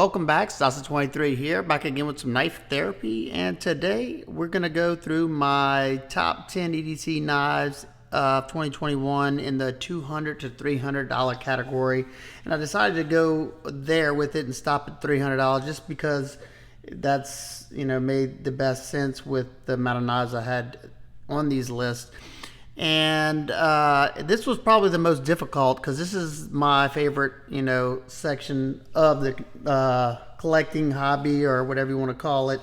Welcome back, Stasa23 here, back again with some knife therapy, and today we're going to go through my top 10 EDC knives of 2021 in the $200 to $300 category, and I decided to go there with it and stop at $300 just because that's, made the best sense with the amount of knives I had on these lists. And this was probably the most difficult because this is my favorite, section of the collecting hobby or whatever you want to call it.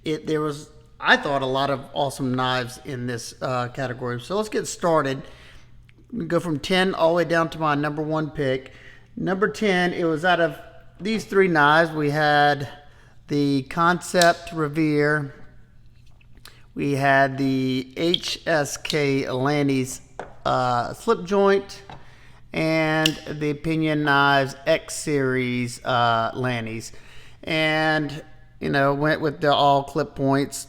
There was, I thought, a lot of awesome knives in this category. So let's get started. We go from 10 all the way down to my number one pick. Number 10, it was out of these three knives. We had the Concept Revere. We had the HSK Lanny's slip joint and the Pinion Knives X Series Lanny's, and went with the all clip points.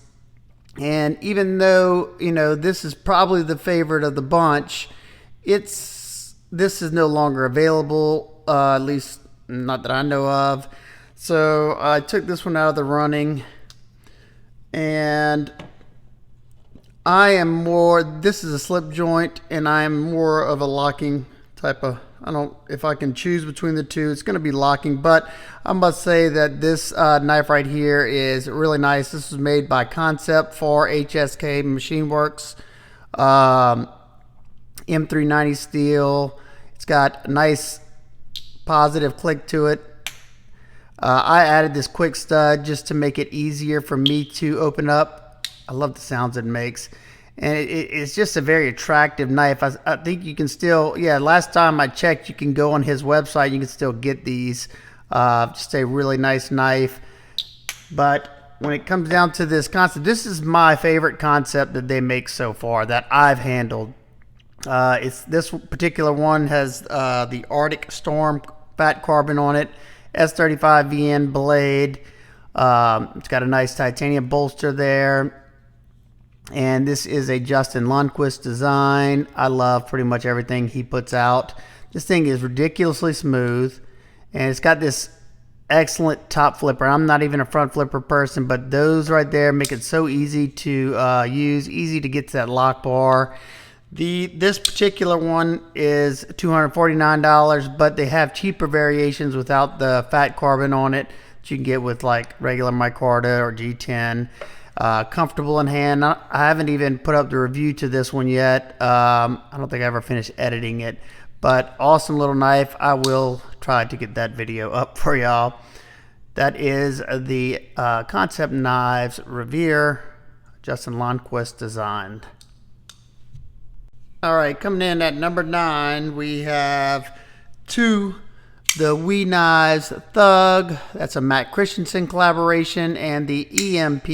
And even though this is probably the favorite of the bunch, this is no longer available, at least not that I know of. So I took this one out of the running, and this is a slip joint, and I am more of a locking type of, if I can choose between the two, it's going to be locking, but I must say that this knife right here is really nice. This was made by Concept for HSK Machine Works, M390 steel. It's got a nice positive click to it. I added this quick stud just to make it easier for me to open up. I love the sounds it makes, and it's just a very attractive knife. I think you can still, last time I checked, you can go on his website, you can still get these. Just a really nice knife. But when it comes down to this Concept, this is my favorite Concept that they make so far that I've handled. This particular one has the Arctic Storm fat carbon on it, S35 VN blade. It's got a nice titanium bolster there. And this is a Justin Lundquist design. I love pretty much everything he puts out. This thing is ridiculously smooth, and it's got this excellent top flipper. I'm not even a front flipper person, but those right there make it so easy to use, easy to get to that lock bar. This particular one is $249, but they have cheaper variations without the fat carbon on it that you can get with like regular micarta or G10. Comfortable in hand. I haven't even put up the review to this one yet. I don't think I ever finished editing it, but awesome little knife. I will try to get that video up for y'all. That is the Concept Knives Revere, Justin Lundquist designed. All right, coming in at number 9, we have the WE Knives Thug. That's a Matt Christensen collaboration, and the EMP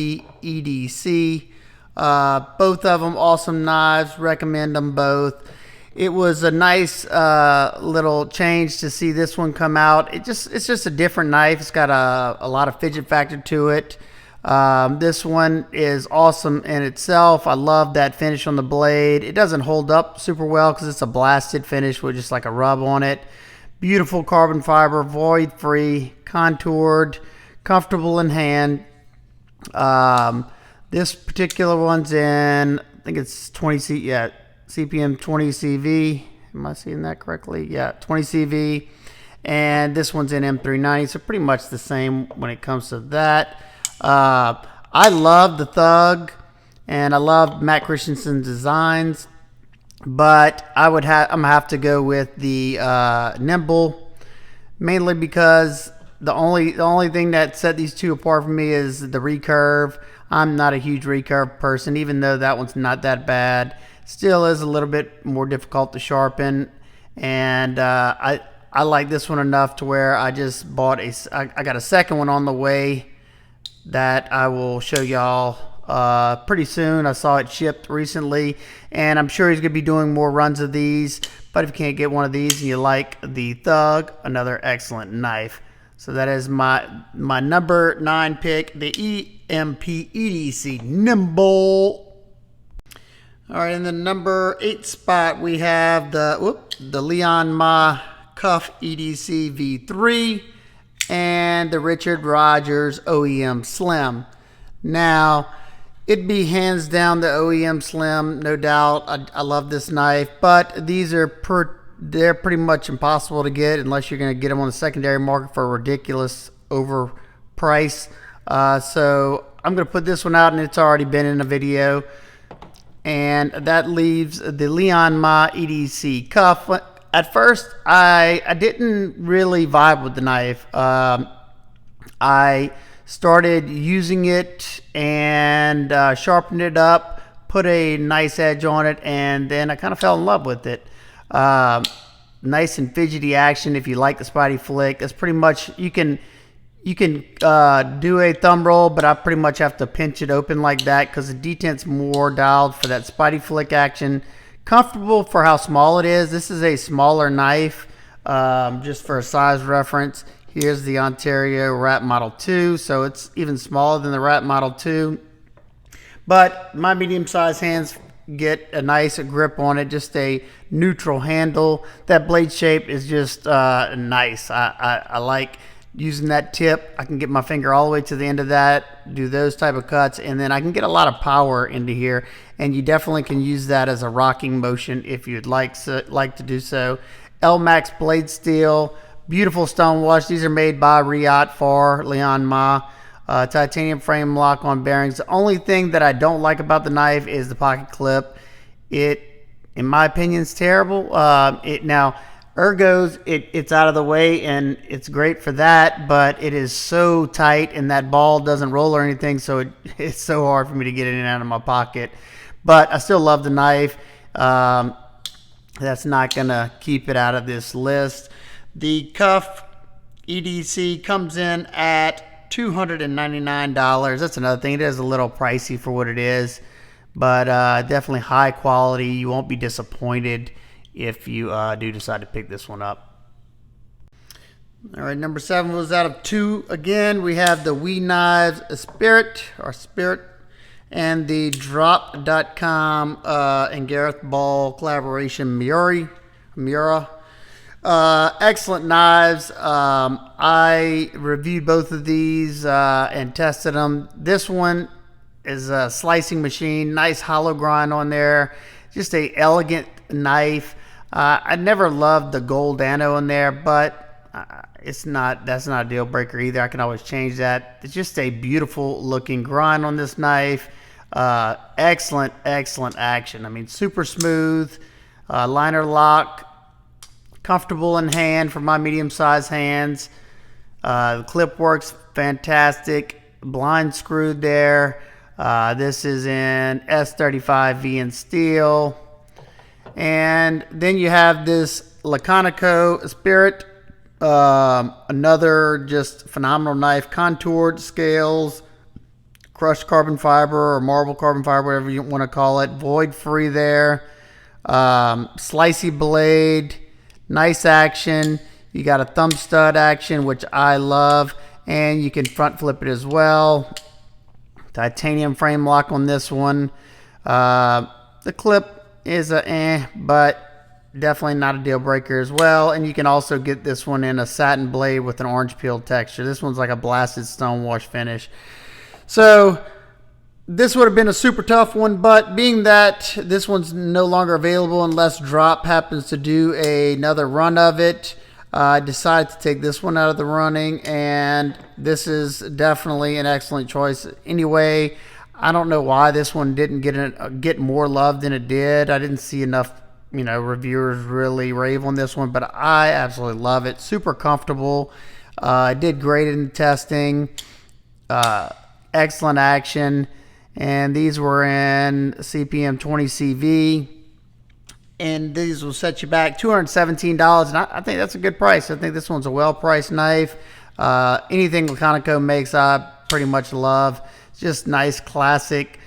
EDC. Both of them awesome knives. Recommend them both. It was a nice little change to see this one come out. It's just a different knife. It's got a lot of fidget factor to it. This one is awesome in itself. I love that finish on the blade. It doesn't hold up super well because it's a blasted finish with just like a rub on it. Beautiful carbon fiber, void free, contoured, comfortable in hand. This particular one's in, I think it's 20 CPM 20 CV. Am I seeing that correctly? Yeah, 20 CV. And this one's in M390, so pretty much the same when it comes to that. I love the Thug, and I love Matt Christensen's designs, but I'm gonna have to go with the Nimble, mainly because the only thing that set these two apart from me is the recurve. I'm not a huge recurve person, even though that one's not that bad. Still is a little bit more difficult to sharpen, and I like this one enough to where I just bought I got a second one on the way that I will show y'all pretty soon. I saw it shipped recently, and I'm sure he's going to be doing more runs of these. But if you can't get one of these and you like the Thug, another excellent knife. So that is my number 9 pick, the EMP EDC Nimble. All right, in the number 8 spot, we have the Leon Ma Cuff EDC V3. and the Richard Rogers OEM Slim. Now, it'd be hands down the OEM Slim, no doubt. I love this knife, but these are they're pretty much impossible to get unless you're going to get them on the secondary market for a ridiculous overprice. So I'm going to put this one out, and it's already been in a video. And that leaves the Leon Ma EDC cuff. At first, I didn't really vibe with the knife. I started using it and sharpened it up, put a nice edge on it, and then I kind of fell in love with it. Nice and fidgety action. If you like the Spidey flick, that's pretty much, you can do a thumb roll, but I pretty much have to pinch it open like that because the detent's more dialed for that Spidey flick action. Comfortable for how small it is. This is a smaller knife, just for a size reference. Here's the Ontario Rat Model 2, so it's even smaller than the Rat Model 2. But my medium-sized hands get a nice grip on it, just a neutral handle. That blade shape is just nice. I like using that tip. I can get my finger all the way to the end of that, do those type of cuts, and then I can get a lot of power into here, and you definitely can use that as a rocking motion if you'd like to do so. LMAX blade steel, beautiful stone wash. These are made by Riot for Leon Ma. Titanium frame lock on bearings. The only thing that I don't like about the knife is the pocket clip. It, in my opinion, is terrible. Now, ergos, it's out of the way and it's great for that, but it is so tight and that ball doesn't roll or anything, so it's so hard for me to get it in and out of my pocket. But I still love the knife. That's not gonna keep it out of this list. The cuff EDC comes in at $299. That's another thing. It is a little pricey for what it is, but definitely high quality. You won't be disappointed if you do decide to pick this one up. All right, number 7 was out of 2 again. We have the We Knives Spirit, and the Drop.com and Gareth Ball collaboration Miura. Excellent knives. I reviewed both of these and tested them. This one is a slicing machine, nice hollow grind on there, just a elegant knife. I never loved the gold ano in there, but that's not a deal breaker either. I can always change that. It's just a beautiful looking grind on this knife. Excellent action. I mean, super smooth, liner lock, comfortable in hand for my medium-sized hands. The clip works fantastic. Blind screwed there. This is in S35V in steel. And then you have this Laconico Spirit, another just phenomenal knife, contoured scales, crushed carbon fiber or marble carbon fiber, whatever you want to call it, void free there, slicey blade, nice action. You got a thumb stud action, which I love, and you can front flip it as well. Titanium frame lock on this one. The clip is but definitely not a deal breaker as well. And you can also get this one in a satin blade with an orange peel texture. This one's like a blasted stone wash finish. So this would have been a super tough one, but being that this one's no longer available unless Drop happens to do another run of it, I decided to take this one out of the running, and this is definitely an excellent choice. Anyway, I don't know why this one didn't get more love than it did. I didn't see enough, reviewers really rave on this one, but I absolutely love it. Super comfortable. I did great in testing. Excellent action. And these were in CPM 20CV. And these will set you back $217. And I think that's a good price. I think this one's a well-priced knife. Anything Laconico makes, I pretty much love. Just nice, classic,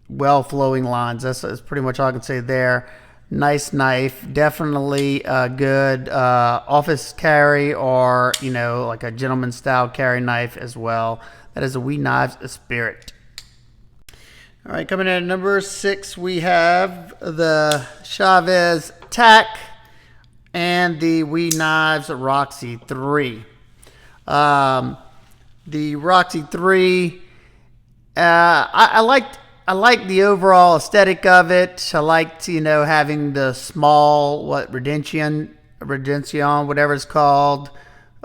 well-flowing lines. That's pretty much all I can say there. Nice knife. Definitely a good office carry or, like a gentleman-style carry knife as well. That is a We Knives Spirit. All right, coming in at number 6, we have the Chavez Tac and the WE Knives Roxy 3. The Roxy 3, I like the overall aesthetic of it. I liked, having the small, Redemption, whatever it's called,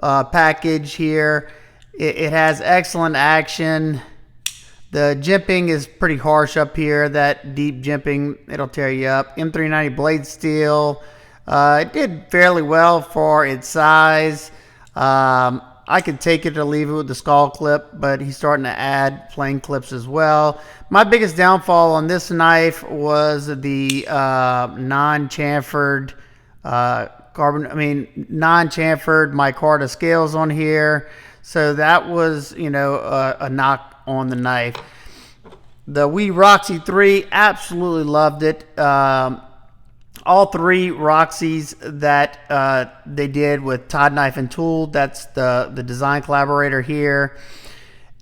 package here. It has excellent action. The jimping is pretty harsh up here. That deep jimping, it'll tear you up. M390 blade steel. It did fairly well for its size. I could take it or leave it with the skull clip, but he's starting to add plain clips as well. My biggest downfall on this knife was the non-chamfered non-chamfered micarta scales on here. So that was, a knock on the knife. The WE Roxy 3, absolutely loved it. All three Roxys that they did with Todd Knife and Tool, that's the design collaborator here.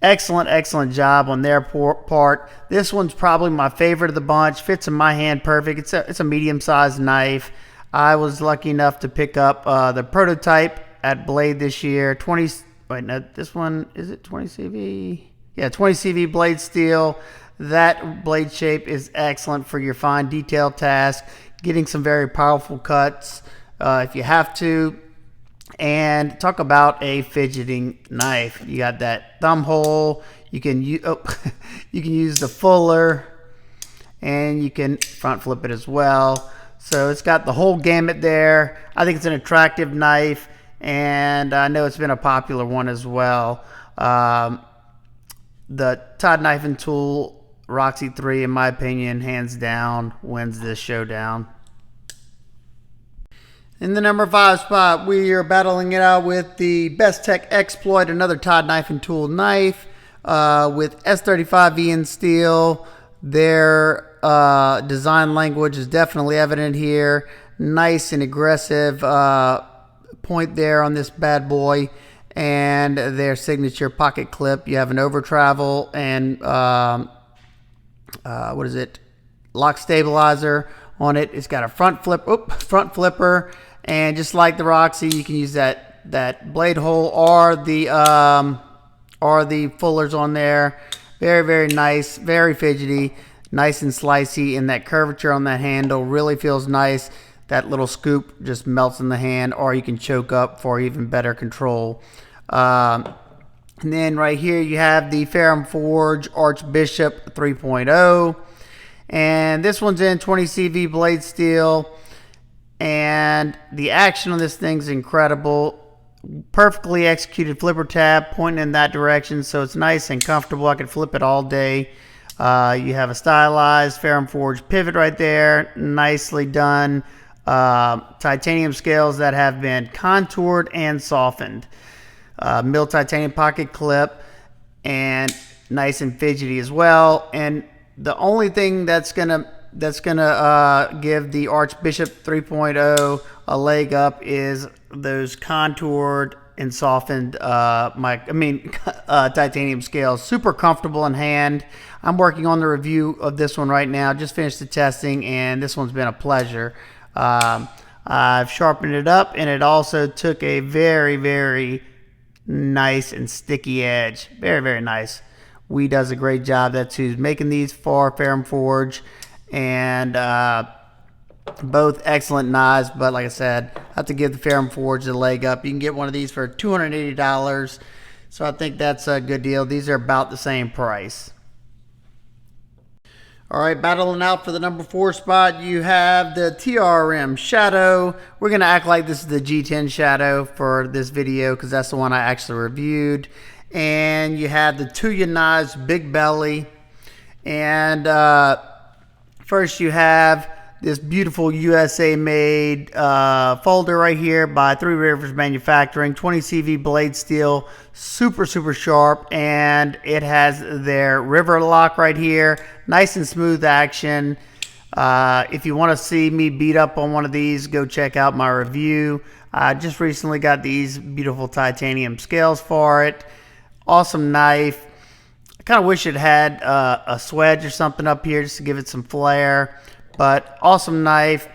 Excellent job on their part. This one's probably my favorite of the bunch. Fits in my hand perfect. It's a medium-sized knife. I was lucky enough to pick up the prototype at Blade this year. This one, is it 20 CV? Yeah, 20 CV blade steel. That blade shape is excellent for your fine detail task, getting some very powerful cuts if you have to. And talk about a fidgeting knife. You got that thumb hole. You can you can use the fuller, and you can front flip it as well. So it's got the whole gamut there. I think it's an attractive knife, and I know it's been a popular one as well. The Todd Knife and Tool Roxy 3, in my opinion, hands down, wins this showdown. In the number 5 spot, we are battling it out with the Best Tech Exploit, another Todd Knife and Tool knife with S35 in steel. Their design language is definitely evident here. Nice and aggressive point there on this bad boy. And their signature pocket clip. You have an over travel and lock stabilizer on it. It's got a front flipper, and just like the Roxy, you can use that blade hole or the fullers on there. Very nice, very fidgety, nice and slicey, and that curvature on that handle really feels nice. That little scoop just melts in the hand, or you can choke up for even better control. And then right here you have the Ferrum Forge Archbishop 3.0, and this one's in 20 CV blade steel, and the action on this thing's incredible. Perfectly executed flipper tab pointing in that direction, so it's nice and comfortable. I could flip it all day. You have a stylized Ferrum Forge pivot right there, nicely done. Titanium scales that have been contoured and softened. Milled titanium pocket clip, and nice and fidgety as well. And the only thing that's gonna give the Archbishop 3.0 a leg up is those contoured and softened titanium scales. Super comfortable in hand. I'm working on the review of this one right now. Just finished the testing, and this one's been a pleasure. I've sharpened it up, and it also took a very nice and sticky edge. Very nice. WE does a great job. That's who's making these for Ferrum Forge, and both excellent knives. But like I said, I have to give the Ferrum Forge a leg up. You can get one of these for $280, so I think that's a good deal. These are about the same price. All right, battling out for the number 4 spot, you have the TRM Shadow. We're going to act like this is the G10 Shadow for this video because that's the one I actually reviewed. And you have the Tuya Knives Big Belly. And first you have this beautiful USA-made folder right here by Three Rivers Manufacturing, 20 CV blade steel, super sharp, and it has their river lock right here, nice and smooth action. If you want to see me beat up on one of these, go check out my review. I just recently got these beautiful titanium scales for it. Awesome knife. I kind of wish it had a swedge or something up here just to give it some flair. But awesome knife,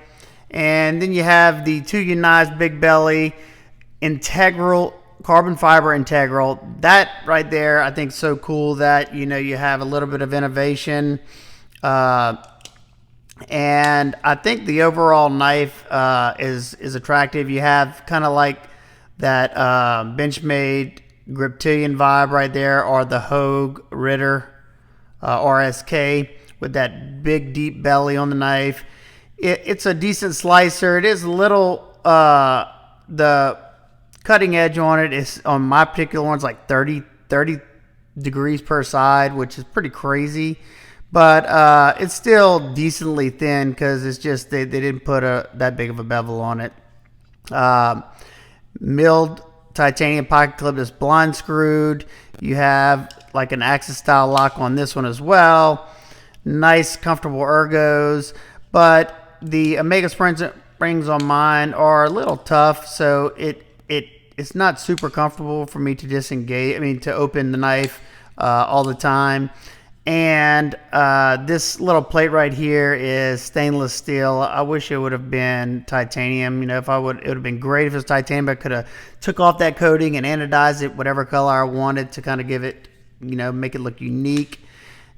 And then you have the 2-unized big belly integral carbon fiber integral. That right there I think is so cool that you have a little bit of innovation, and I think the overall knife is attractive. You have kind of like that Benchmade Griptilian vibe right there, or the Hogue Ritter RSK with that big deep belly on the knife. It's a decent slicer. It is a little the cutting edge on it is, on my particular one's like 30 degrees per side, which is pretty crazy, but it's still decently thin because it's just they didn't put that big of a bevel on it. Milled titanium pocket clip that's blind screwed. You have like an axis style lock on this one as well. Nice comfortable ergos, but the Omega springs on mine are a little tough, so it's not super comfortable for me to disengage. I mean, to open the knife all the time. And this little plate right here is stainless steel. I wish it would have been titanium. It would have been great if it was titanium. I could have took off that coating and anodized it whatever color I wanted to kind of give it, make it look unique.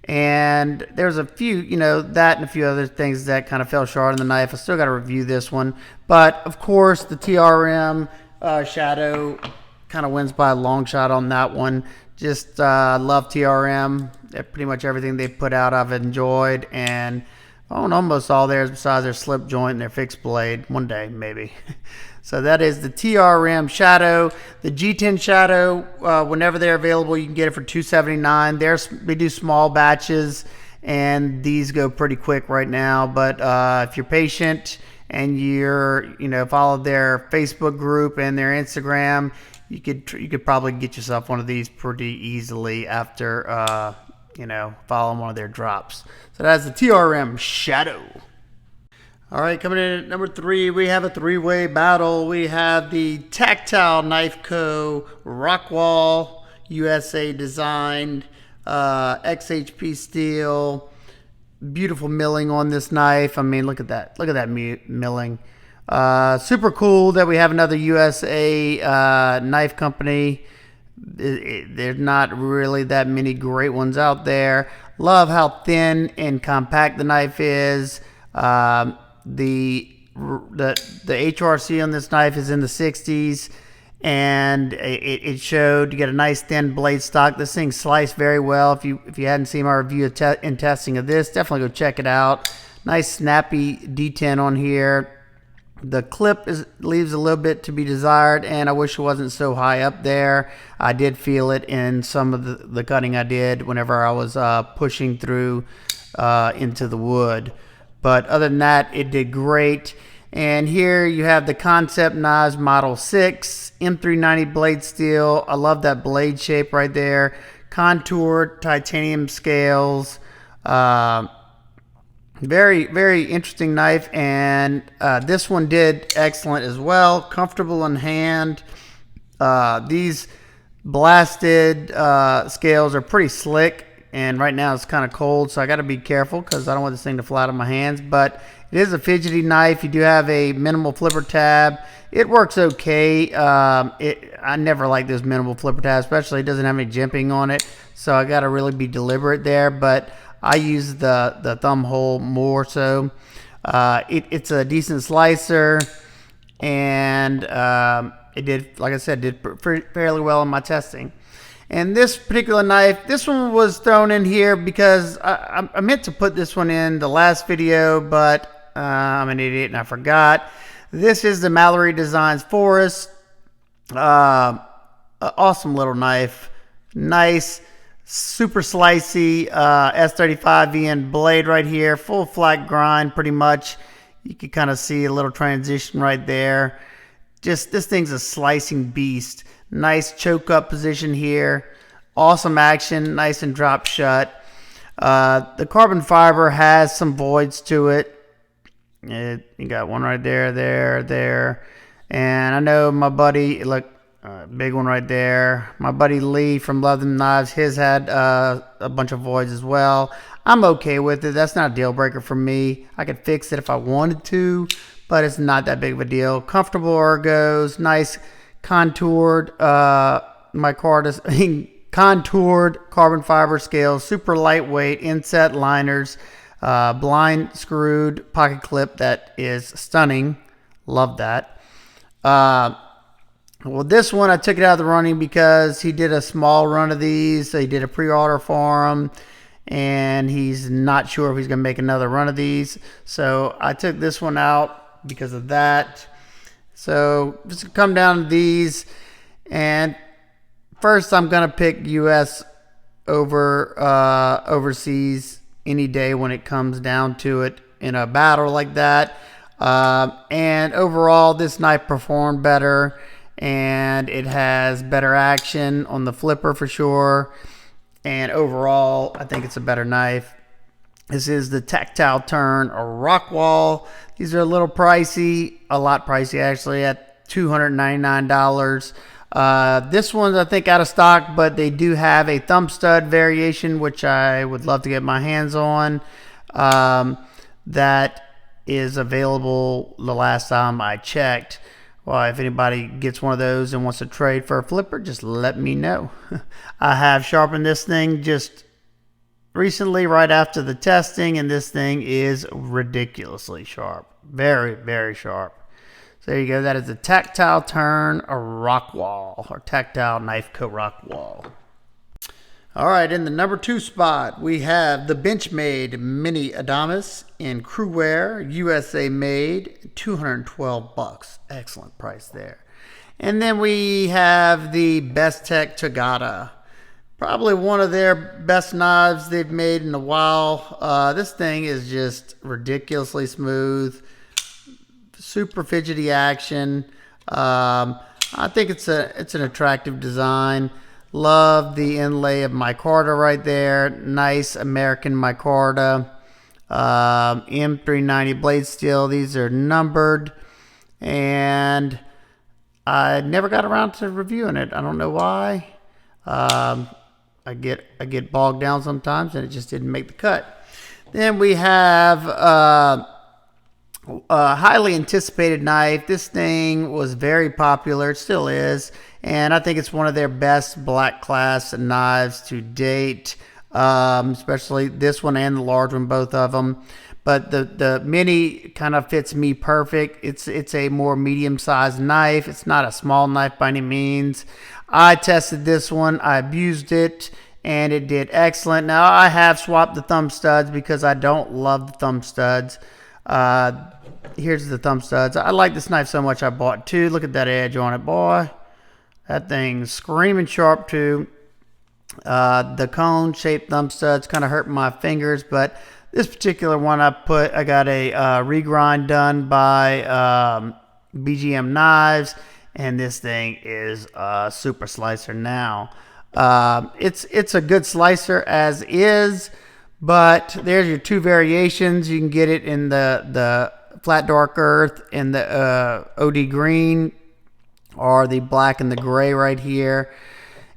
And there's a few, that and a few other things that kind of fell short on the knife. I still got to review this one. But of course, the TRM Shadow kind of wins by a long shot on that one. Just love TRM. Pretty much everything they've put out I've enjoyed, and own almost all theirs besides their slip joint and their fixed blade. One day, maybe. So that is the TRM Shadow. The G10 Shadow, whenever they're available, you can get it for $279. They do small batches, and these go pretty quick right now. But if you're patient and you're, follow their Facebook group and their Instagram, you could probably get yourself one of these pretty easily after following one of their drops. So that's the TRM Shadow. All right, coming in at number 3, we have a 3-way battle. We have the Tactile Knife Co. Rockwall USA designed XHP steel. Beautiful milling on this knife. I mean, look at that. Look at that milling. Super cool that we have another USA knife company. There's not really that many great ones out there. Love how thin and compact the knife is. The HRC on this knife is in the 60s, and it showed. You get a nice thin blade stock. This thing sliced very well. If you hadn't seen my review and testing of this, definitely go check it out. Nice snappy D10 on here. The clip leaves a little bit to be desired, and I wish it wasn't so high up there. I did feel it in some of the cutting I did whenever I was pushing through into the wood. But other than that, it did great. And here you have the Concept Knives Model 6 M390 blade steel. I love that blade shape right there. Contoured titanium scales. Very, very interesting knife, and this one did excellent as well. Comfortable in hand. These blasted scales are pretty slick, and right now it's kind of cold, so I got to be careful because I don't want this thing to fly out of my hands. But it is a fidgety knife. You do have a minimal flipper tab. It works okay. I never like this minimal flipper tab, especially it doesn't have any jimping on it, so I got to really be deliberate there. But I use the thumb hole more so. It's a decent slicer, and it did, like I said, did fairly well in my testing. And this particular knife, this one was thrown in here because I meant to put this one in the last video, but I'm an idiot and I forgot. This is the Mallory Designs Forest. Awesome little knife. Nice. Super slicey S35 VN blade right here, full flat grind pretty much. You can kind of see a little transition right there. Just this thing's a slicing beast. Nice choke up position here. Awesome action, nice and drop shut. The carbon fiber has some voids to it. You got one right there, there. And I know my buddy, look, big one right there. My buddy Lee from Love Them Knives, his had a bunch of voids as well. I'm okay with it. That's not a deal breaker for me. I could fix it if I wanted to, but it's not that big of a deal. Comfortable ergos, nice contoured micarta, contoured carbon fiber scales, super lightweight inset liners, blind screwed pocket clip that is stunning. Love that. Well, this one I took it out of the running because he did a small run of these. So he did a pre-order for him, and he's not sure if he's going to make another run of these. So I took this one out because of that. So just come down to these, and first I'm going to pick US over overseas any day when it comes down to it in a battle like that. And overall, this knife performed better, and it has better action on the flipper for sure. And overall, I think it's a better knife. This is the Tactile Turn Rockwall. These are a little pricey, a lot pricey actually, at $299. This one's I think out of stock, but they do have a thumb stud variation, which I would love to get my hands on. That is available the last time I checked. Well, if anybody gets one of those and wants to trade for a flipper, just let me know. I have sharpened this thing just recently right after the testing, and this thing is ridiculously sharp. Very, very sharp. So there you go. That is the Tactile Turn Rockwall, or Tactile Knife Co Rockwall. All right, in the number 2 spot, we have the Benchmade Mini Adamas in crew wear, USA made, $212. Excellent price there. And then we have the Bestech Tagata. Probably one of their best knives they've made in a while. This thing is just ridiculously smooth, super fidgety action. I think it's an attractive design. Love the inlay of micarta right there. Nice American micarta. M390 blade steel. These are numbered, and I never got around to reviewing it. I don't know why. I get bogged down sometimes, and it just didn't make the cut. Then we have a highly anticipated knife. This thing was very popular. It still is. And I think it's one of their best black class knives to date, especially this one and the large one, both of them. But the mini kind of fits me perfect. It's a more medium-sized knife. It's not a small knife by any means. I tested this one. I abused it, and it did excellent. Now, I have swapped the thumb studs because I don't love the thumb studs. Here's the thumb studs. I like this knife so much I bought 2. Look at that edge on it, boy. That thing's screaming sharp too. The cone-shaped thumb studs kind of hurt my fingers, but this particular one I got a regrind done by BGM Knives, and this thing is a super slicer now. It's a good slicer as is, but there's your 2 variations. You can get it in the flat dark earth and the OD green, or the black and the gray right here.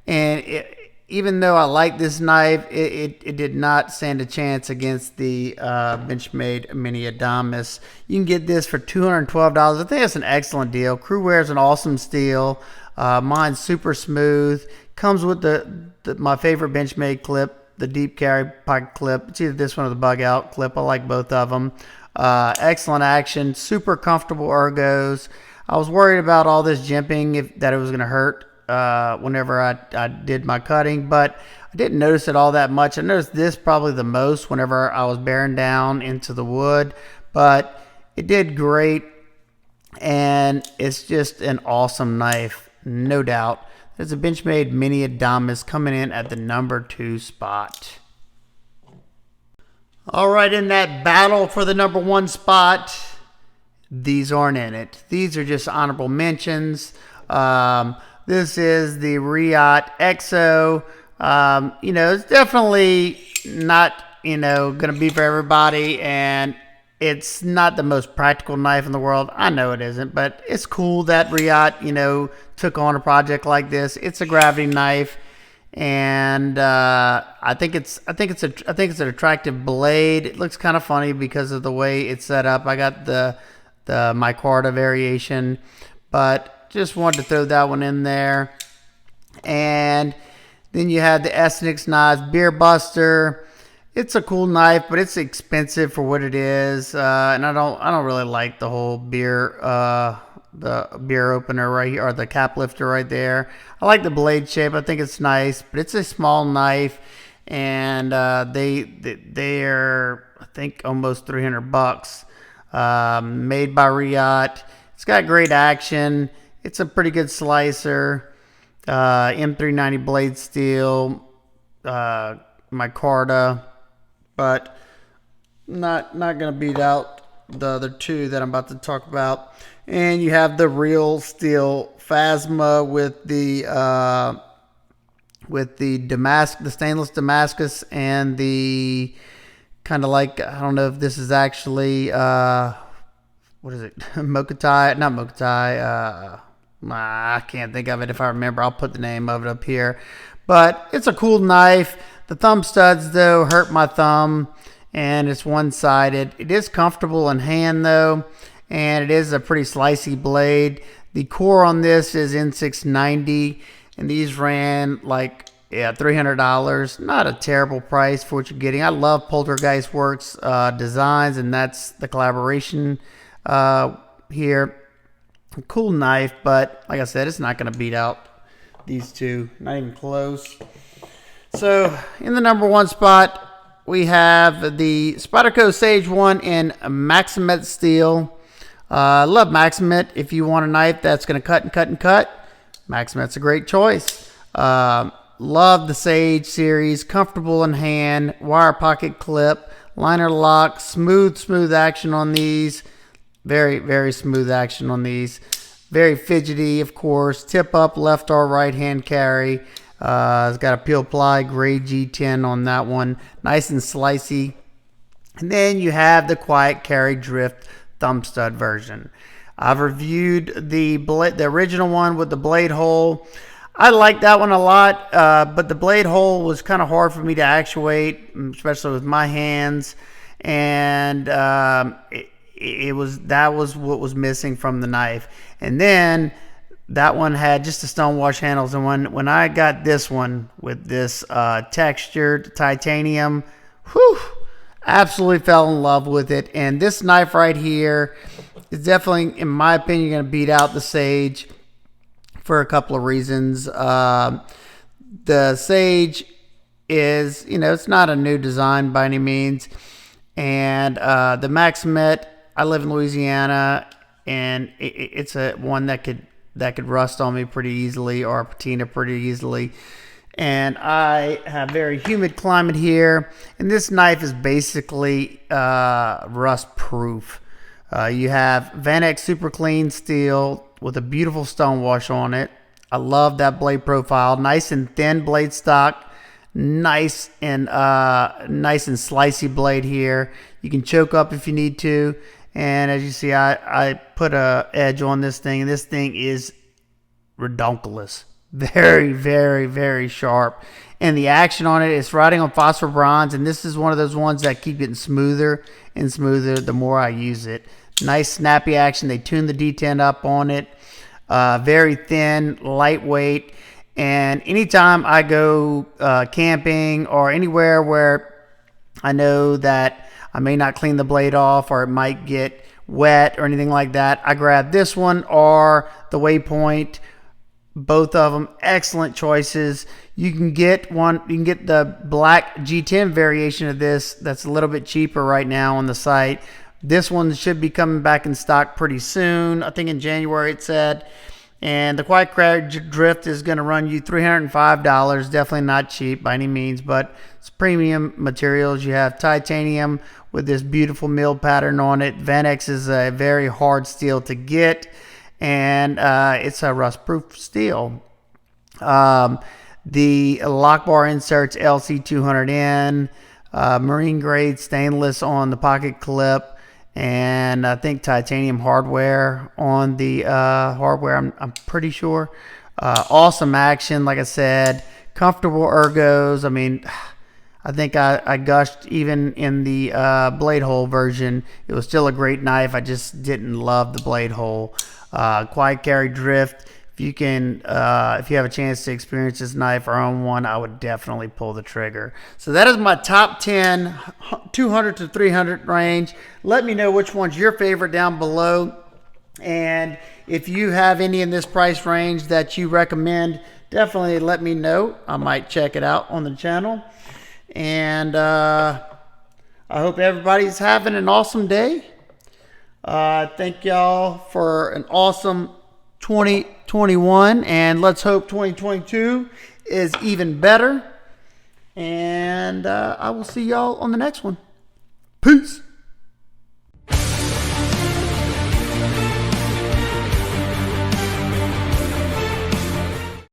And even though I like this knife, it did not stand a chance against the Benchmade Mini Adamas. You can get this for $212. I think that's an excellent deal. Crew wear is an awesome steel. Mine's super smooth. Comes with my favorite Benchmade clip, the deep carry pocket clip. It's either this one or the bug out clip. I like both of them. Excellent action, super comfortable ergos. I was worried about all this jimping, that it was going to hurt whenever I did my cutting, but I didn't notice it all that much. I noticed this probably the most whenever I was bearing down into the wood, but it did great, and it's just an awesome knife, no doubt. There's a Benchmade Mini Adamas coming in at the number 2 spot. All right, in that battle for the number 1 spot, these aren't in it. These are just honorable mentions. This is the Riot EXO. It's definitely not, going to be for everybody, and it's not the most practical knife in the world. I know it isn't, but it's cool that Riot, took on a project like this. It's a gravity knife, and I think it's an attractive blade. It looks kind of funny because of the way it's set up. I got the the micarta variation, but just wanted to throw that one in there. And then you have the Essenix knives, Beer Buster. It's a cool knife, but it's expensive for what it is, and I don't really like the whole the beer opener right here, or the cap lifter right there. I like the blade shape. I think it's nice, but it's a small knife, and they are, I think, almost $300. Made by Riot. It's got great action. It's a pretty good slicer. M390 blade steel, micarta, but not gonna beat out the other two that I'm about to talk about. And you have the real steel Phasma with the stainless Damascus, and the kind of like, I don't know if this is actually what is it? Mokutai, not Mokutai. I can't think of it. If I remember, I'll put the name of it up here. But it's a cool knife. The thumb studs, though, hurt my thumb, and it's one-sided. It is comfortable in hand, though, and it is a pretty slicey blade. The core on this is N690, and these ran like, yeah, $300. Not a terrible price for what you're getting. I love Poltergeist Works designs, and that's the collaboration here. Cool knife, but like I said, it's not going to beat out these two. Not even close. So in the number one spot, we have the Spyderco Sage 1 in Maximet steel. Love Maximet. If you want a knife that's going to cut and cut and cut, Maximet's a great choice. Love the Sage series. Comfortable in hand. Wire pocket clip. Liner lock. Smooth action on these. Very smooth action on these. Very fidgety, of course. Tip up, left or right hand carry. It's got a peel ply grade G10 on that one. Nice and slicey. And then you have the quiet carry drift thumb stud version. I've reviewed the original one with the blade hole. I like that one a lot, but the blade hole was kind of hard for me to actuate, especially with my hands. And that was what was missing from the knife. And then that one had just the stonewash handles, and when I got this one with this textured titanium, whew, absolutely fell in love with it. And this knife right here is definitely, in my opinion, going to beat out the Sage for a couple of reasons. The Sage is, it's not a new design by any means, and the Maximet, I live in Louisiana, and it's a one that could rust on me pretty easily, or patina pretty easily. And I have very humid climate here, and this knife is basically rust proof. You have Vanex Super Clean steel with a beautiful stonewash on it. I love that blade profile. Nice and thin blade stock. Nice and slicey blade here. You can choke up if you need to. And as you see, I put a edge on this thing, and this thing is redonkulous. Very sharp. And the action on it is riding on phosphor bronze, and this is one of those ones that keep getting smoother and smoother the more I use it. Nice snappy action. They tuned the D10 up on it. Very thin, lightweight. And anytime I go camping or anywhere where I know that I may not clean the blade off, or it might get wet or anything like that, I grab this one or the Waypoint. Both of them excellent choices. You can get the black G10 variation of this that's a little bit cheaper right now on the site. This one should be coming back in stock pretty soon. I think in January it said. And the Quiet Carry Drift is going to run you $305. Definitely not cheap by any means, but it's premium materials. You have titanium with this beautiful mill pattern on it. Vanex is a very hard steel to get, and it's a rust-proof steel. The lock bar inserts LC200N, marine grade stainless on the pocket clip, and I think titanium hardware on the hardware, I'm pretty sure. Awesome action, like I said. Comfortable ergos. I mean, I think I gushed even in the blade hole version. It was still a great knife. I just didn't love the blade hole. Quiet carry drift. If you can, if you have a chance to experience this knife or own one, I would definitely pull the trigger. So that is my top 10, 200 to 300 range. Let me know which one's your favorite down below. And if you have any in this price range that you recommend, definitely let me know. I might check it out on the channel. And I hope everybody's having an awesome day. Thank y'all for an awesome 2021, and let's hope 2022 is even better. And I will see y'all on the next one. Peace.